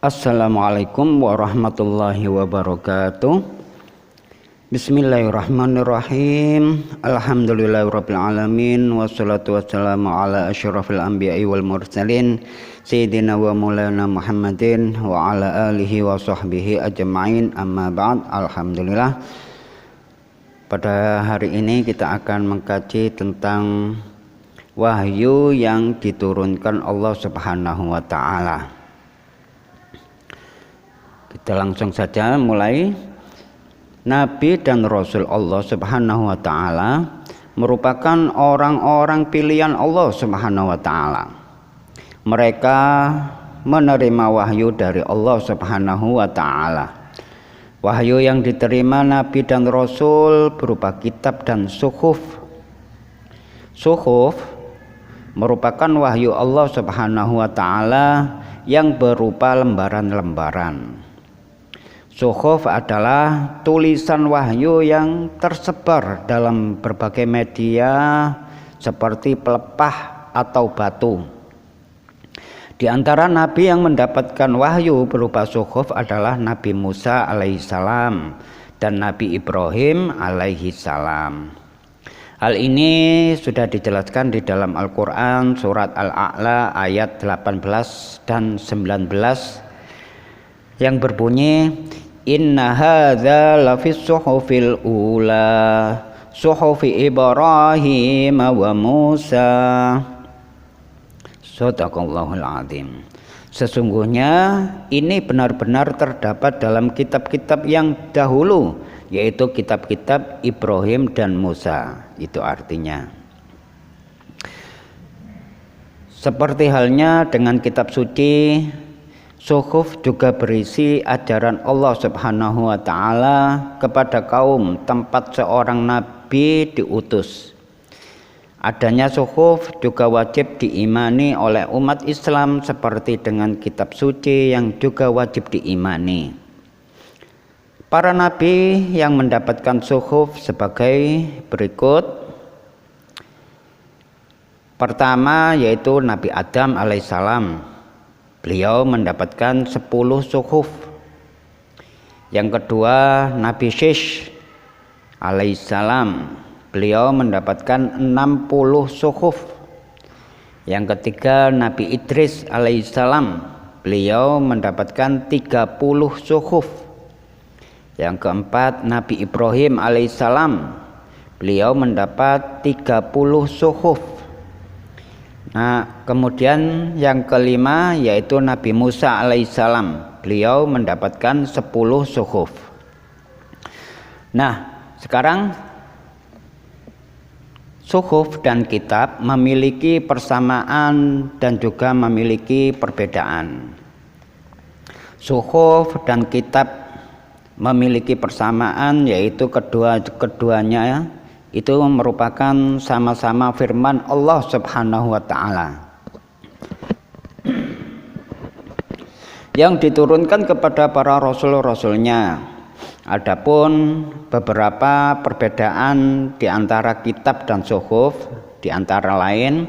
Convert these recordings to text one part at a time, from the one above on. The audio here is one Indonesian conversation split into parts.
Assalamualaikum warahmatullahi wabarakatuh. Bismillahirrahmanirrahim. Alhamdulillahirabbil alamin wassalatu wassalamu ala asyrafil anbiya'i wal mursalin sayyidina wa maulana Muhammadin wa ala alihi wa sahbihi ajma'in. Amma ba'd. Alhamdulillah. Pada hari ini kita akan mengkaji tentang wahyu yang diturunkan Allah Subhanahu wa taala. Kita langsung saja mulai. Nabi dan Rasul Allah Subhanahu wa taala merupakan orang-orang pilihan Allah Subhanahu wa taala. Mereka menerima wahyu dari Allah Subhanahu wa taala. Wahyu yang diterima Nabi dan Rasul berupa kitab dan suhuf. Suhuf merupakan wahyu Allah Subhanahu wa taala yang berupa lembaran-lembaran. Suhuf adalah tulisan wahyu yang tersebar dalam berbagai media seperti pelepah atau batu. Di antara nabi yang mendapatkan wahyu berupa suhuf adalah Nabi Musa alaihissalam dan Nabi Ibrahim alaihissalam. Hal ini sudah dijelaskan di dalam Al-Quran surat Al-A'la ayat 18 dan 19 yang berbunyi, Inna hadza lafis suhufil ula suhufi Ibrahim wa Musa. Shadaqallahul azim. Sesungguhnya ini benar-benar terdapat dalam kitab-kitab yang dahulu, yaitu kitab-kitab Ibrahim dan Musa. Itu artinya seperti halnya dengan kitab suci, suhuf juga berisi ajaran Allah Subhanahu wa taala kepada kaum tempat seorang nabi diutus. Adanya suhuf juga wajib diimani oleh umat Islam seperti dengan kitab suci yang juga wajib diimani. Para nabi yang mendapatkan suhuf sebagai berikut. Pertama yaitu Nabi Adam alaihissalam. Beliau mendapatkan 10 suhuf. Yang kedua Nabi Syish alaihissalam. Beliau mendapatkan 60 suhuf. Yang ketiga Nabi Idris alaihissalam. Beliau mendapatkan 30 suhuf. Yang keempat Nabi Ibrahim alaihissalam. Beliau mendapat 30 suhuf. Nah, kemudian yang kelima yaitu Nabi Musa alaihissalam. Beliau mendapatkan 10 suhuf. Nah, sekarang suhuf dan kitab memiliki persamaan dan juga memiliki perbedaan. Suhuf dan kitab memiliki persamaan yaitu keduanya itu merupakan sama-sama firman Allah Subhanahu wa taala yang diturunkan kepada para rasul-rasulnya. Adapun beberapa perbedaan di antara kitab dan suhuf di antara lain,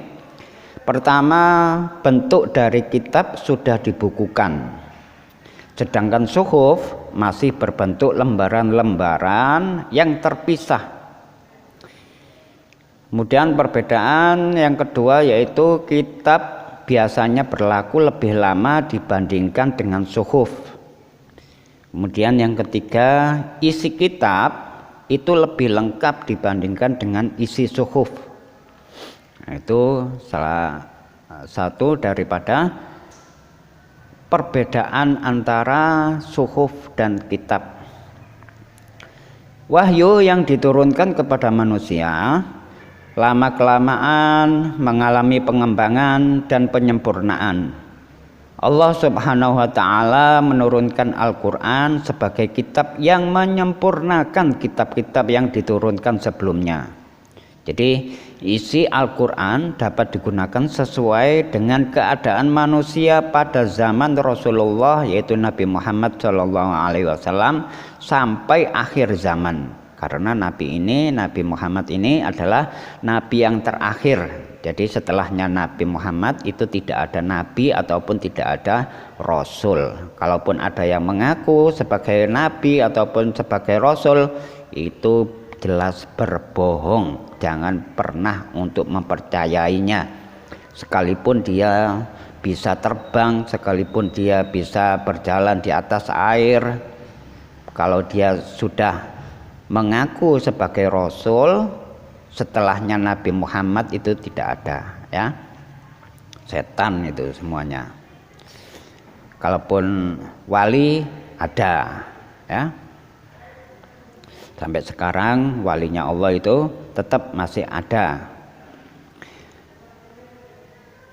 pertama bentuk dari kitab sudah dibukukan, sedangkan suhuf masih berbentuk lembaran-lembaran yang terpisah. Kemudian perbedaan yang kedua yaitu kitab biasanya berlaku lebih lama dibandingkan dengan suhuf. Kemudian yang ketiga, isi kitab itu lebih lengkap dibandingkan dengan isi suhuf. Nah, itu salah satu daripada perbedaan antara suhuf dan kitab. Wahyu yang diturunkan kepada manusia lama-kelamaan mengalami pengembangan dan penyempurnaan. Allah Subhanahu wa taala menurunkan Al-Qur'an sebagai kitab yang menyempurnakan kitab-kitab yang diturunkan sebelumnya. Jadi isi Al-Qur'an dapat digunakan sesuai dengan keadaan manusia pada zaman Rasulullah yaitu Nabi Muhammad SAW sampai akhir zaman. karena Nabi Muhammad ini adalah nabi yang terakhir. Jadi setelahnya Nabi Muhammad itu tidak ada nabi ataupun tidak ada rasul. Kalaupun ada yang mengaku sebagai nabi ataupun sebagai rasul, itu jelas berbohong. Jangan pernah untuk mempercayainya. Sekalipun dia bisa terbang, sekalipun dia bisa berjalan di atas air, kalau dia sudah mengaku sebagai rasul, setelahnya Nabi Muhammad itu tidak ada, ya. Setan itu semuanya. Kalaupun wali ada, ya. Sampai sekarang walinya Allah itu tetap masih ada.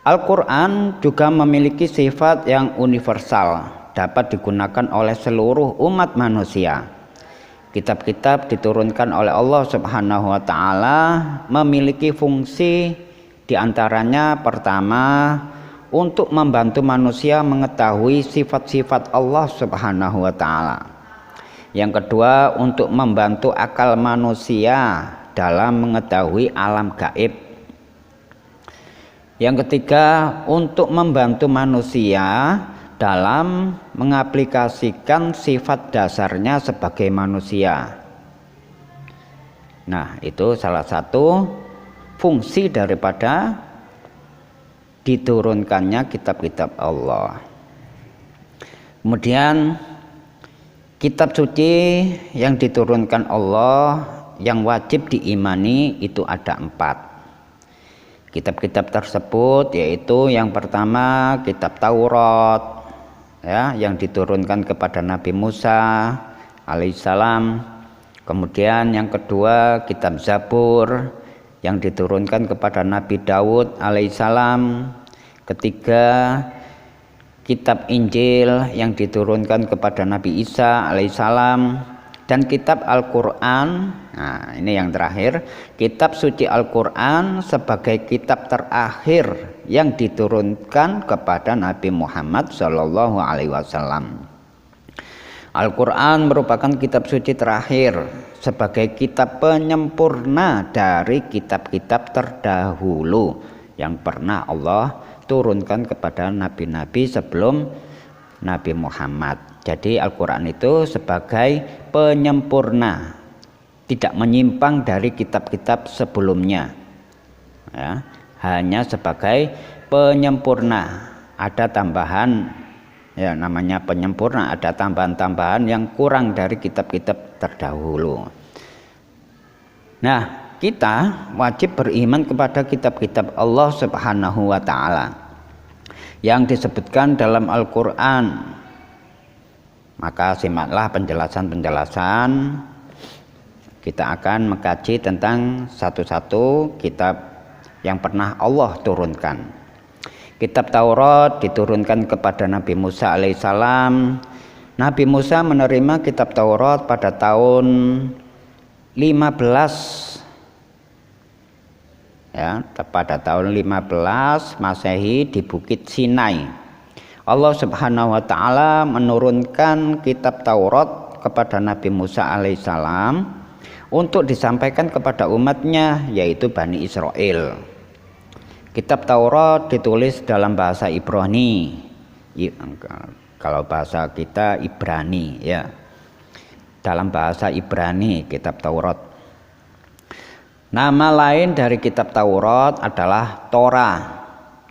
Al-Quran juga memiliki sifat yang universal, dapat digunakan oleh seluruh umat manusia. Kitab-kitab diturunkan oleh Allah Subhanahu wa taala memiliki fungsi diantaranya pertama untuk membantu manusia mengetahui sifat-sifat Allah Subhanahu wa taala. Yang kedua untuk membantu akal manusia dalam mengetahui alam gaib. Yang ketiga untuk membantu manusia dalam mengaplikasikan sifat dasarnya sebagai manusia. Nah, itu salah satu fungsi daripada diturunkannya kitab-kitab Allah. Kemudian kitab suci yang diturunkan Allah yang wajib diimani itu ada 4. Kitab-kitab tersebut yaitu yang pertama kitab Taurat, ya, yang diturunkan kepada Nabi Musa alaihissalam. Kemudian yang kedua kitab Zabur yang diturunkan kepada Nabi Daud alaihissalam. Ketiga kitab Injil yang diturunkan kepada Nabi Isa alaihissalam. Dan kitab Al-Quran, nah ini yang terakhir, kitab suci Al-Quran sebagai kitab terakhir yang diturunkan kepada Nabi Muhammad SAW. Al-Quran merupakan kitab suci terakhir sebagai kitab penyempurna dari kitab-kitab terdahulu yang pernah Allah turunkan kepada nabi-nabi sebelum Nabi Muhammad. Jadi Al-Quran itu sebagai penyempurna, tidak menyimpang dari kitab-kitab sebelumnya, ya, hanya sebagai penyempurna. Ada tambahan, ya namanya penyempurna, ada tambahan-tambahan yang kurang dari kitab-kitab terdahulu. Nah, kita wajib beriman kepada kitab-kitab Allah Subhanahu wa taala yang disebutkan dalam Al-Quran. Maka simaklah penjelasan-penjelasan. Kita akan mengkaji tentang satu-satu kitab yang pernah Allah turunkan. Kitab Taurat diturunkan kepada Nabi Musa alaihissalam. Nabi Musa menerima kitab Taurat pada tahun 15, ya, pada tahun 15 Masehi di Bukit Sinai. Allah Subhanahu wa taala menurunkan kitab Taurat kepada Nabi Musa alaihissalam untuk disampaikan kepada umatnya, yaitu Bani Israel. Kitab Taurat ditulis dalam bahasa Ibrani, kalau bahasa kita Ibrani, ya, dalam bahasa Ibrani kitab Taurat. Nama lain dari kitab Taurat adalah Torah,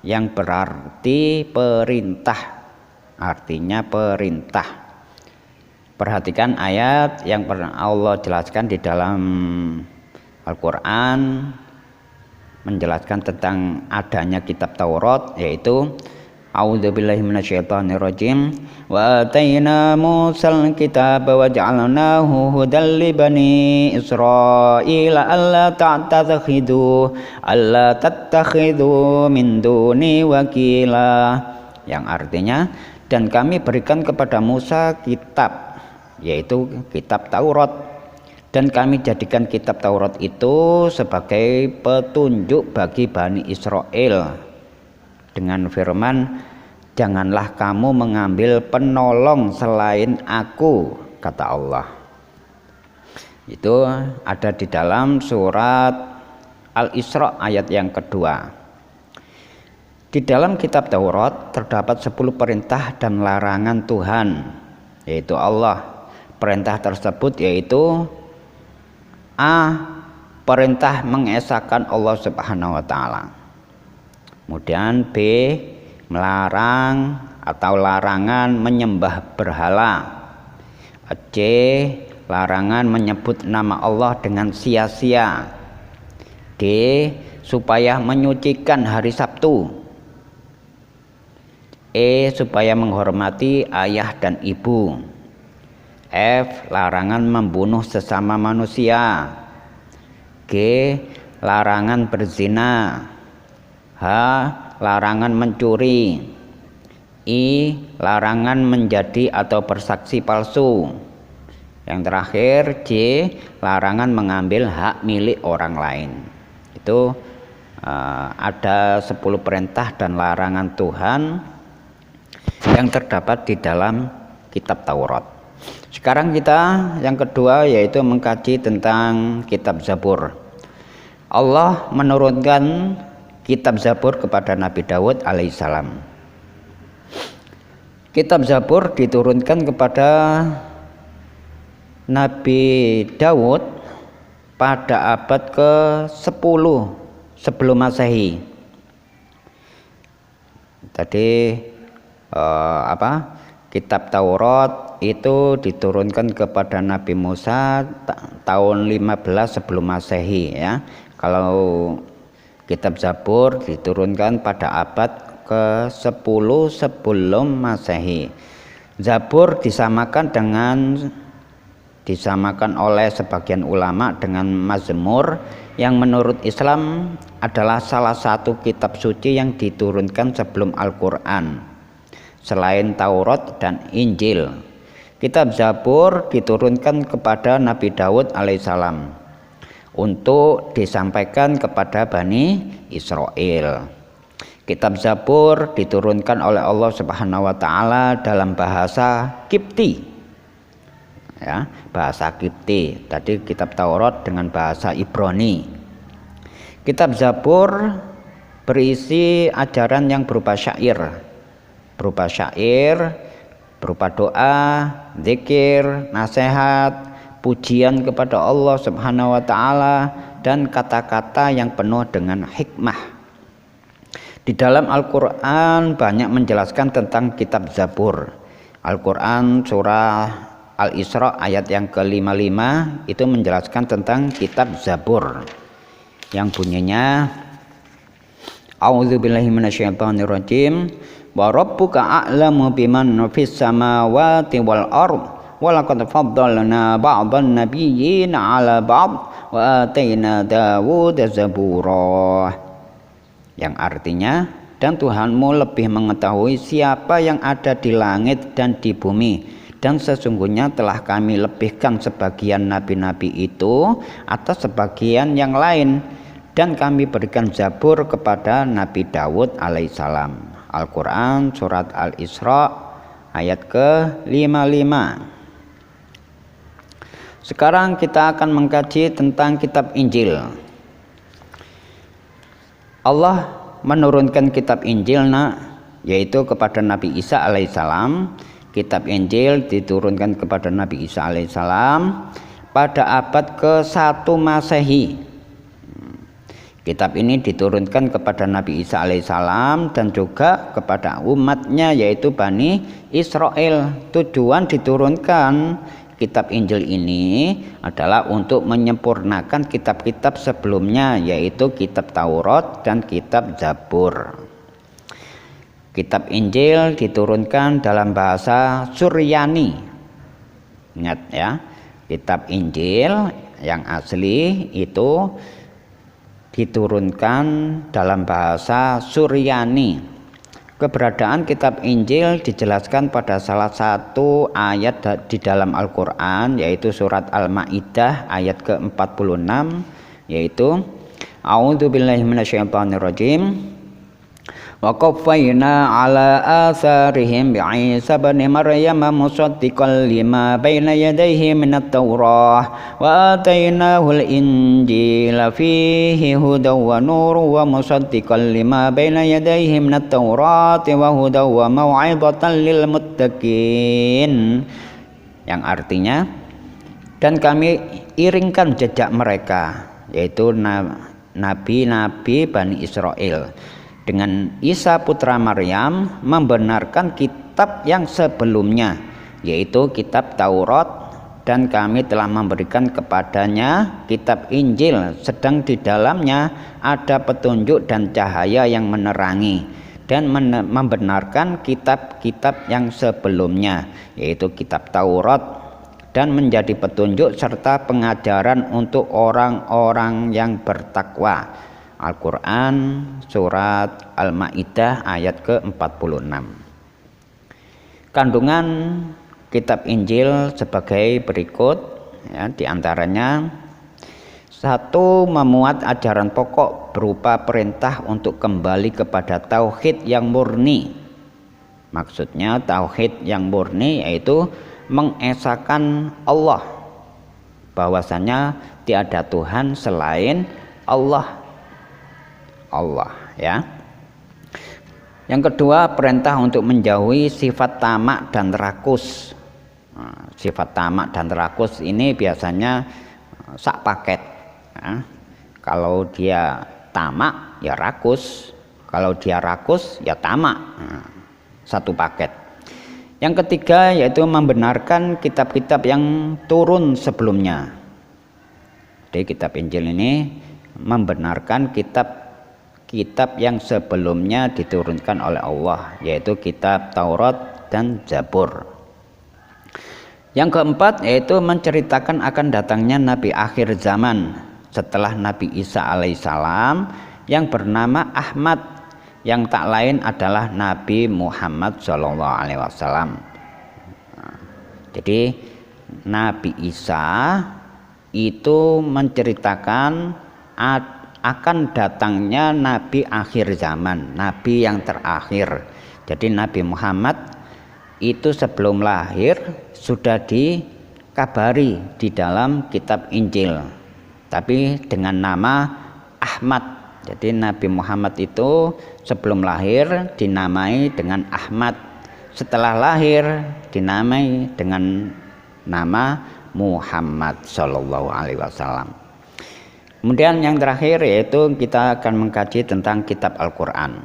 yang berarti perintah, artinya perintah. Perhatikan ayat yang pernah Allah jelaskan di dalam Al-Quran menjelaskan tentang adanya kitab Taurat, yaitu A'udzubillahi minasyaitonirrajim wa ataina Musal kitaba wa ja'alnahu hudal li bani Israila alla tattakhidhu min duni wakila, yang artinya dan kami berikan kepada Musa kitab, yaitu kitab Taurat, dan kami jadikan kitab Taurat itu sebagai petunjuk bagi Bani Israel dengan firman, janganlah kamu mengambil penolong selain aku, kata Allah. Itu ada di dalam surat Al-Isra ayat yang kedua. Di dalam kitab Taurat terdapat 10 perintah dan larangan Tuhan, yaitu Allah. Perintah tersebut yaitu A. Perintah mengesahkan Allah Subhanahu wa taala. Kemudian B. Melarang atau larangan menyembah berhala. C. Larangan menyebut nama Allah dengan sia-sia. D. Supaya menyucikan hari Sabtu. E. Supaya menghormati ayah dan ibu. F. Larangan membunuh sesama manusia. G. Larangan berzina. H. Larangan mencuri. I. Larangan menjadi atau bersaksi palsu. Yang terakhir C. Larangan mengambil hak milik orang lain. Itu ada 10 perintah dan larangan Tuhan yang terdapat di dalam kitab Taurat. Sekarang kita yang kedua yaitu mengkaji tentang kitab Zabur. Allah menurunkan kitab Zabur kepada Nabi Daud alaihissalam. Kitab Zabur diturunkan kepada Nabi Daud pada abad ke-10 sebelum Masehi. Tadi kitab Taurat itu diturunkan kepada Nabi Musa tahun 15 sebelum Masehi ya. Kalau kitab Zabur diturunkan pada abad ke-10 sebelum Masehi. Zabur disamakan oleh sebagian ulama dengan Mazmur yang menurut Islam adalah salah satu kitab suci yang diturunkan sebelum Al-Qur'an selain Taurat dan Injil. Kitab Zabur diturunkan kepada Nabi Daud alaihissalam untuk disampaikan kepada Bani Israel. Kitab Zabur diturunkan oleh Allah Subhanahu wa taala dalam bahasa Kipti. Ya, bahasa Kipti. Tadi kitab Taurat dengan bahasa Ibrani. Kitab Zabur berisi ajaran yang berupa syair, berupa doa, zikir, nasihat, pujian kepada Allah Subhanahu wa taala dan kata-kata yang penuh dengan hikmah. Di dalam Al-Qur'an banyak menjelaskan tentang kitab Zabur. Al-Qur'an surah Al-Isra ayat yang ke-55 itu menjelaskan tentang kitab Zabur yang bunyinya A'udzubillahi minasyaitonirrajim. Wa rabbuka a'lamu biman fis samawati wal ard wa laqad faddalna ba'dhan nabiyyin 'ala ba'd wa ataina Dawuda zabura. Yang artinya, dan Tuhanmu lebih mengetahui siapa yang ada di langit dan di bumi, dan sesungguhnya telah kami lebihkan sebagian nabi-nabi itu atas sebagian yang lain, dan kami berikan Zabur kepada Nabi Daud alaihissalam. Al-Quran surat Al-Isra ayat ke-55. Sekarang kita akan mengkaji tentang kitab Injil. Allah menurunkan kitab Injil yaitu kepada Nabi Isa alaihissalam. Kitab Injil diturunkan kepada Nabi Isa alaihissalam pada abad ke-1 Masehi. Kitab ini diturunkan kepada Nabi Isa alaihissalam dan juga kepada umatnya yaitu Bani Israel. Tujuan diturunkan kitab Injil ini adalah untuk menyempurnakan kitab-kitab sebelumnya yaitu kitab Taurat dan kitab Zabur. Kitab Injil diturunkan dalam bahasa Suryani. Ingat ya, kitab Injil yang asli itu diturunkan dalam bahasa Suryani. Keberadaan kitab Injil dijelaskan pada salah satu ayat di dalam Al-Qur'an yaitu surat Al-Maidah ayat ke-46 yaitu A'udzubillahi minasyaitonirrajim. Wa qaffayna ala atharihim bi'isa ibn Maryam musaddiqan lima baina yadayhi minat Taurah wa atainahu al-Injila fihi hudaw wa nurun wa musaddiqan lima baina yadayhi minat Taurat wa hudaw wa mau'izatan lil muttaqin, yang artinya dan kami iringkan jejak mereka, yaitu nabi-nabi Bani Israel, dengan Isa putra Maryam membenarkan kitab yang sebelumnya, yaitu kitab Taurat, dan kami telah memberikan kepadanya kitab Injil, sedang di dalamnya ada petunjuk dan cahaya yang menerangi, dan membenarkan kitab-kitab yang sebelumnya, yaitu kitab Taurat, dan menjadi petunjuk serta pengajaran untuk orang-orang yang bertakwa. Al-Quran surat Al-Ma'idah ayat ke-46. Kandungan kitab Injil sebagai berikut, ya, diantaranya: 1. Memuat ajaran pokok berupa perintah untuk kembali kepada tauhid yang murni. Maksudnya tauhid yang murni yaitu mengesahkan Allah, bahwasanya tiada Tuhan selain Allah, ya. Yang kedua, perintah untuk menjauhi sifat tamak dan rakus. Sifat tamak dan rakus ini biasanya sak paket, ya. Kalau dia tamak ya rakus, kalau dia rakus ya tamak, satu paket. Yang ketiga yaitu membenarkan kitab-kitab yang turun sebelumnya. Jadi kitab Injil ini membenarkan kitab yang sebelumnya diturunkan oleh Allah, yaitu kitab Taurat dan Zabur. Yang keempat yaitu menceritakan akan datangnya Nabi akhir zaman setelah Nabi Isa alaihissalam, yang bernama Ahmad, yang tak lain adalah Nabi Muhammad SAW. Jadi Nabi Isa itu menceritakan akan datangnya Nabi akhir zaman, Nabi yang terakhir. Jadi Nabi Muhammad itu sebelum lahir sudah dikabari di dalam kitab Injil, tapi dengan nama Ahmad. Jadi Nabi Muhammad itu sebelum lahir dinamai dengan Ahmad, setelah lahir dinamai dengan nama Muhammad Sallallahu Alaihi Wasallam. Kemudian yang terakhir yaitu kita akan mengkaji tentang kitab Al-Quran.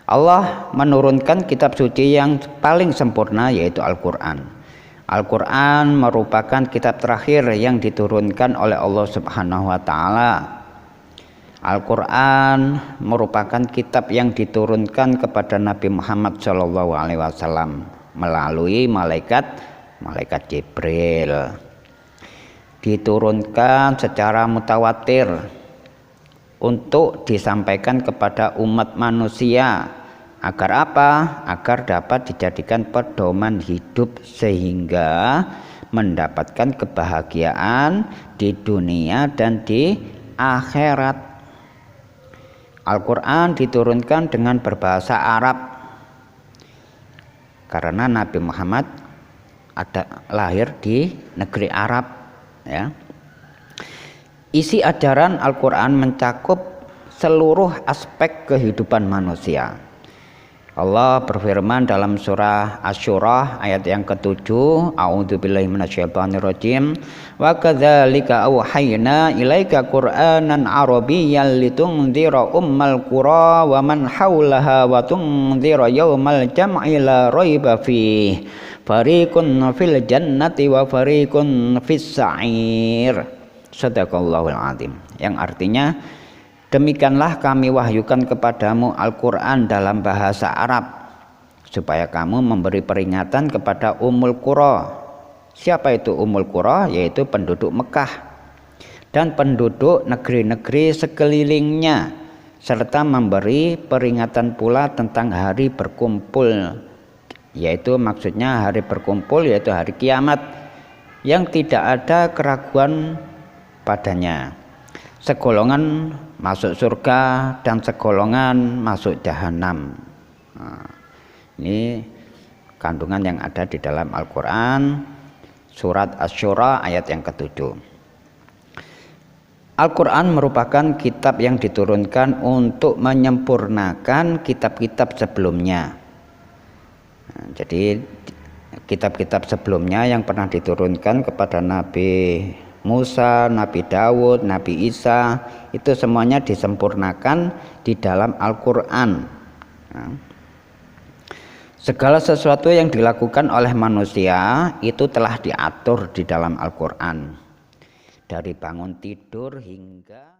Allah menurunkan kitab suci yang paling sempurna, yaitu Al-Quran. Al-Quran merupakan kitab terakhir yang diturunkan oleh Allah Subhanahu wa Ta'ala. Al-Quran merupakan kitab yang diturunkan kepada Nabi Muhammad SAW melalui malaikat Jibril. Diturunkan secara mutawatir untuk disampaikan kepada umat manusia. Agar apa? Agar dapat dijadikan pedoman hidup sehingga mendapatkan kebahagiaan di dunia dan di akhirat. Al-Quran diturunkan dengan berbahasa Arab karena Nabi Muhammad lahir di negeri Arab, ya. Isi ajaran Al-Quran mencakup seluruh aspek kehidupan manusia. Allah berfirman dalam surah Asy-Syura ayat yang ke-7, A'udzubillahi minasyaitonirrajim, wa kadzalika auhayna ilaika qur'anan arabiyyan litunzira ummal qura wa man haulaha wa tunzira yaumal jam'i la raiba fihi fariqun fil jannati wa fariqun fis sa'ir. Shadaqallahul azim. Yang artinya, demikianlah kami wahyukan kepadamu Al-Quran dalam bahasa Arab, supaya kamu memberi peringatan kepada Ummul Qura. Siapa itu Ummul Qura? Yaitu penduduk Mekah dan penduduk negeri-negeri sekelilingnya, serta memberi peringatan pula tentang hari berkumpul, yaitu maksudnya hari berkumpul yaitu hari kiamat yang tidak ada keraguan padanya. Segolongan masuk surga dan segolongan masuk jahanam. Nah, ini kandungan yang ada di dalam Al-Quran, surat Asy-Syura ayat yang ke-7. Al-Quran merupakan kitab yang diturunkan untuk menyempurnakan kitab-kitab sebelumnya. Nah, jadi kitab-kitab sebelumnya yang pernah diturunkan kepada Nabi Musa, Nabi Dawud, Nabi Isa, itu semuanya disempurnakan di dalam Al-Quran. Nah, segala sesuatu yang dilakukan oleh manusia itu telah diatur di dalam Al-Quran, dari bangun tidur hingga